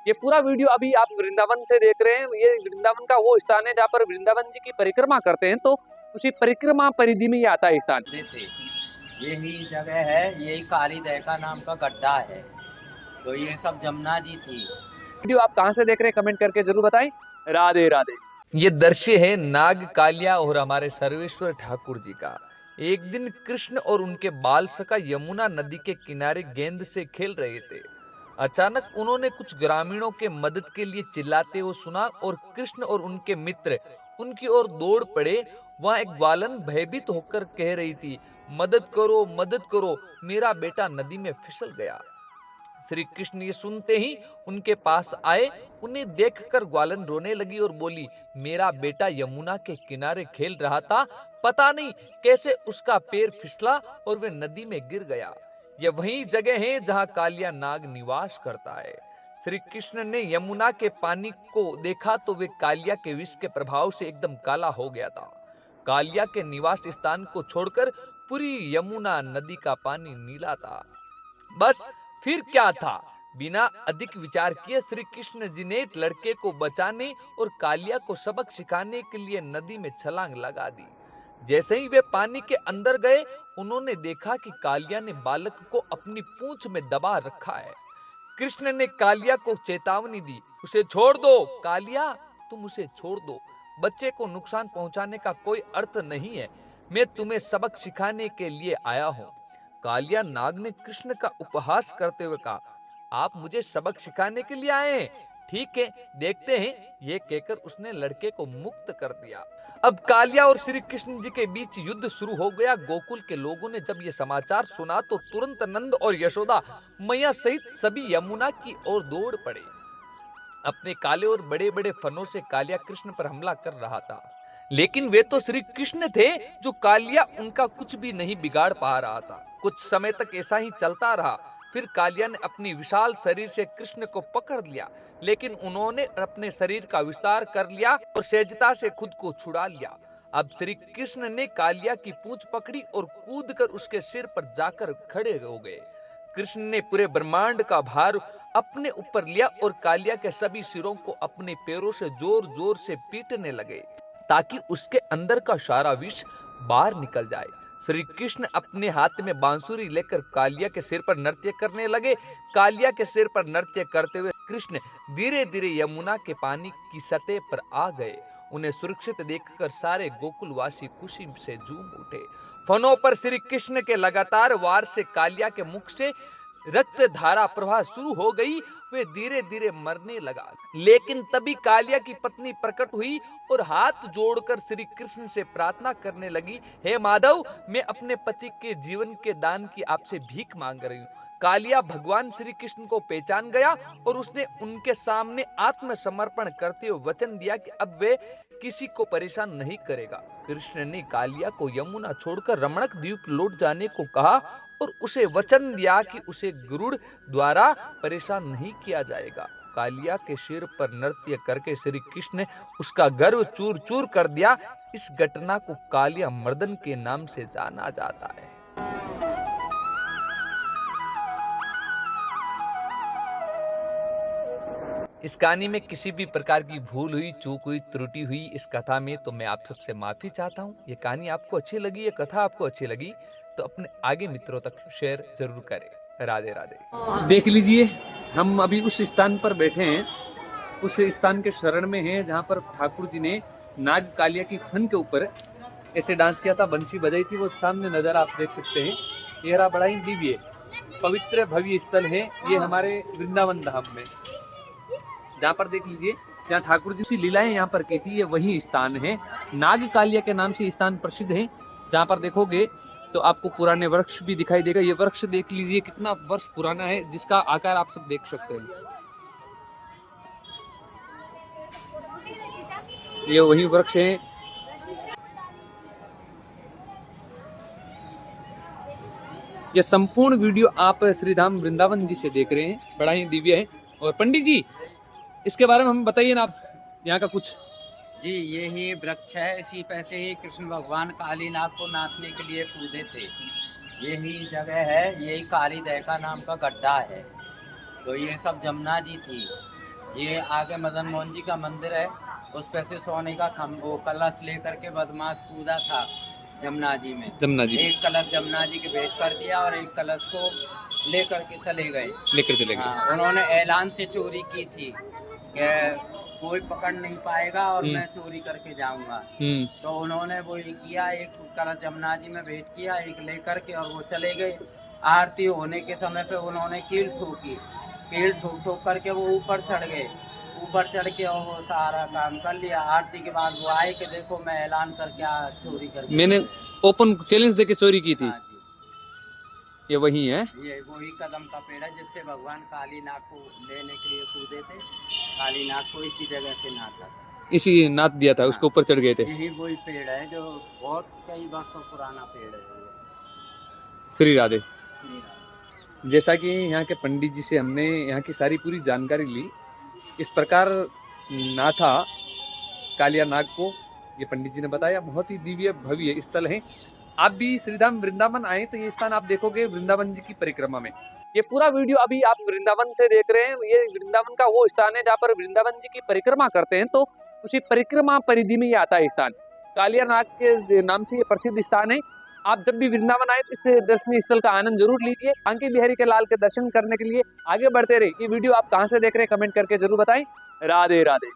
ये पूरा वीडियो अभी आप वृंदावन से देख रहे हैं। ये वृंदावन का वो स्थान है जहाँ पर वृंदावन जी की परिक्रमा करते हैं, तो उसी परिक्रमा परिधि में ये आता है स्थान। थे यही जगह है, यही काली दह नाम का गड्ढा है। तो ये सब जमुना जी थी। वीडियो आप कहाँ से देख रहे हैं कमेंट करके जरूर बताएं। राधे राधे। ये दृश्य है नाग कालिया और हमारे सर्वेश्वर ठाकुर जी का। एक दिन कृष्ण और उनके बाल सखा यमुना नदी के किनारे गेंद से खेल रहे थे। अचानक उन्होंने कुछ ग्रामीणों के मदद के लिए चिल्लाते हुए सुना और कृष्ण और उनके मित्र उनकी ओर दौड़ पड़े। वहां एक ग्वालन भयभीत होकर कह रही थी, मदद करो, मेरा बेटा नदी में फिसल गया। श्री कृष्ण ये सुनते ही उनके पास आए। उन्हें देखकर ग्वालन रोने लगी और बोली, मेरा बेटा यमुना के किनारे खेल रहा था, पता नहीं कैसे उसका पैर फिसला और वे नदी में गिर गया। यह वही जगह है जहां कालिया नाग निवास करता है। श्री कृष्ण ने यमुना के पानी को देखा तो वे कालिया के विष के प्रभाव से एकदम काला हो गया था। कालिया के निवास स्थान को छोड़कर पूरी यमुना नदी का पानी नीला था। बस फिर क्या था, बिना अधिक विचार किए श्री कृष्ण जी ने लड़के को बचाने और कालिया को सबक सिखाने के लिए नदी में छलांग लगा दी। जैसे ही वे पानी के अंदर गए, उन्होंने देखा कि कालिया ने बालक को अपनी पूंछ में दबा रखा है। कृष्ण ने कालिया को चेतावनी दी, उसे छोड़ दो कालिया, तुम उसे छोड़ दो, बच्चे को नुकसान पहुंचाने का कोई अर्थ नहीं है, मैं तुम्हें सबक सिखाने के लिए आया हूं। कालिया नाग ने कृष्ण का उपहास करते हुए कहा, आप मुझे सबक सिखाने के लिए आए हैं, ठीक है देखते हैं। ये कहकर उसने लड़के को मुक्त कर दिया। अब कालिया और श्री कृष्ण जी के बीच युद्ध शुरू हो गया। गोकुल के लोगों ने जब ये समाचार सुना तो तुरंत नंद और यशोदा मैया सहित सभी यमुना की ओर दौड़ पड़े। अपने काले और बड़े बड़े फनों से कालिया कृष्ण पर हमला कर रहा था, लेकिन वे तो श्री कृष्ण थे जो कालिया उनका कुछ भी नहीं बिगाड़ पा रहा था। कुछ समय तक ऐसा ही चलता रहा। फिर कालिया ने अपनी विशाल शरीर से कृष्ण को पकड़ लिया, लेकिन उन्होंने अपने शरीर का विस्तार कर लिया और सहजता से खुद को छुड़ा लिया। अब श्री कृष्ण ने कालिया की पूंछ पकड़ी और कूदकर उसके सिर पर जाकर खड़े हो गए। कृष्ण ने पूरे ब्रह्मांड का भार अपने ऊपर लिया और कालिया के सभी सिरों को अपने पैरों से जोर जोर से पीटने लगे ताकि उसके अंदर का सारा विष बाहर निकल जाए। श्री कृष्ण अपने हाथ में बांसुरी लेकर कालिया के सिर पर नृत्य करने लगे। कालिया के सिर पर नृत्य करते हुए कृष्ण धीरे धीरे यमुना के पानी की सतह पर आ गए। उन्हें सुरक्षित देखकर सारे गोकुलवासी खुशी से झूम उठे। फनों पर श्री कृष्ण के लगातार वार से कालिया के मुख से रक्त धारा प्रवाह शुरू हो गई। वे धीरे धीरे मरने लगा, लेकिन तभी कालिया की पत्नी प्रकट हुई और हाथ जोड़कर श्री कृष्ण से प्रार्थना करने लगी, हे माधव, मैं अपने पति के जीवन के दान की आपसे भीख मांग रही हूँ। कालिया भगवान श्री कृष्ण को पहचान गया और उसने उनके सामने आत्मसमर्पण करते हुए वचन दिया कि अब वे किसी को परेशान नहीं करेगा। कृष्ण ने कालिया को यमुना छोड़कर रमणक द्वीप लौट जाने को कहा और उसे वचन दिया कि उसे गरुड़ द्वारा परेशान नहीं किया जाएगा। कालिया के सिर पर नृत्य करके श्री कृष्ण ने उसका गर्व चूर चूर कर दिया। इस घटना को कालिया मर्दन के नाम से जाना जाता है। इस कहानी में किसी भी प्रकार की भूल हुई, चूक हुई, त्रुटि हुई इस कथा में तो मैं आप सबसे माफी चाहता हूँ। ये कहानी आपको अच्छी लगी, ये कथा आपको अच्छी लगी तो अपने आगे मित्रों तक शेयर जरूर करें। राधे राधे। देख लीजिए, हम अभी उस स्थान पर बैठे हैं, उस स्थान के शरण में हैं जहाँ पर ठाकुर जी ने नाग कालिया की फन के ऊपर ऐसे डांस किया था, बंसी बजाई थी। वो सामने नज़ारा आप देख सकते हैं। ये रहा, बड़ा ही दिव्य पवित्र भव्य स्थल है ये हमारे वृंदावन धाम में, जहाँ पर देख लीजिए जहाँ ठाकुर जी की लीलाएं यहाँ पर की थी, ये वही स्थान है। नाग कालिया के नाम से स्थान प्रसिद्ध है। जहाँ पर देखोगे तो आपको पुराने वृक्ष भी दिखाई देगा। ये वृक्ष देख लीजिए कितना वर्ष पुराना है, जिसका आकार आप सब देख सकते हैं। ये वही वृक्ष है। ये संपूर्ण वीडियो आप श्रीधाम वृंदावन जी से देख रहे हैं, बड़ा ही दिव्य है। और पंडित जी, इसके बारे में हमें बताइए ना आप, यहाँ का कुछ। जी, ये ही वृक्ष है। इसी पैसे ही कृष्ण भगवान कालीनाग को नाथने के लिए कूदे थे। यही जगह है, यही काली दह नाम का गड्ढा है। तो ये सब जमुना जी थी। ये आगे मदन मोहन जी का मंदिर है, उस पे से सोने का वो कलश लेकर के बदमाश कूदा था जमुना जी में। जमुना जी एक कलश जमुना जी के भेंट कर दिया और एक कलश को लेकर के चले गए। लेकर चले गए। हाँ, उन्होंने ऐलान से चोरी की थी कि कोई पकड़ नहीं पाएगा और मैं चोरी करके जाऊंगा। तो उन्होंने वो ये किया, एक कलश जमुना जी में भेंट किया, एक लेकर के और वो चले गए। आरती होने के समय पे उन्होंने कील ठोकी, कील ठोक ठोक करके वो ऊपर चढ़ गए। ऊपर चढ़ के और वो सारा काम कर लिया। आरती के बाद वो आए कि देखो मैं ऐलान करके चोरी करके मैंने ओपन चैलेंज देके चोरी की थी। हाँ जी, ये वही है। ये वही कदम का पेड़ है जिससे भगवान कालीनाग को लेने के लिए कूदे थे। कालीनाग को इसी जगह से नाथा था, इसी नाथ दिया था, उसके ऊपर चढ़ गए थे। यही वही पेड़ है जो बहुत कई वर्षों पुराना पेड़ है। श्री राधे। श्री राम। जैसा कि यहाँ के पंडित जी से हमने यहाँ की सारी पूरी जानकारी ली, इस प्रकार नाथा कालिया नाग को ये पंडित जी ने बताया। बहुत ही दिव्य भव्य स्थल है। आप भी श्रीधाम वृंदावन आए तो ये स्थान आप देखोगे वृंदावन जी की परिक्रमा में। ये पूरा वीडियो अभी आप वृंदावन से देख रहे हैं। ये वृंदावन का वो स्थान है जहाँ पर वृंदावन जी की परिक्रमा करते हैं, तो उसी परिक्रमा परिधि में ये आता है स्थान। कालिया नाग के नाम से ये प्रसिद्ध स्थान है। आप जब भी वृंदावन आए तो इस दर्शनीय स्थल का आनंद जरूर लीजिए। बांके बिहारी के लाल के दर्शन करने के लिए आगे बढ़ते रहे। ये वीडियो आप कहाँ से देख रहे हैं कमेंट करके जरूर बताएं। राधे राधे।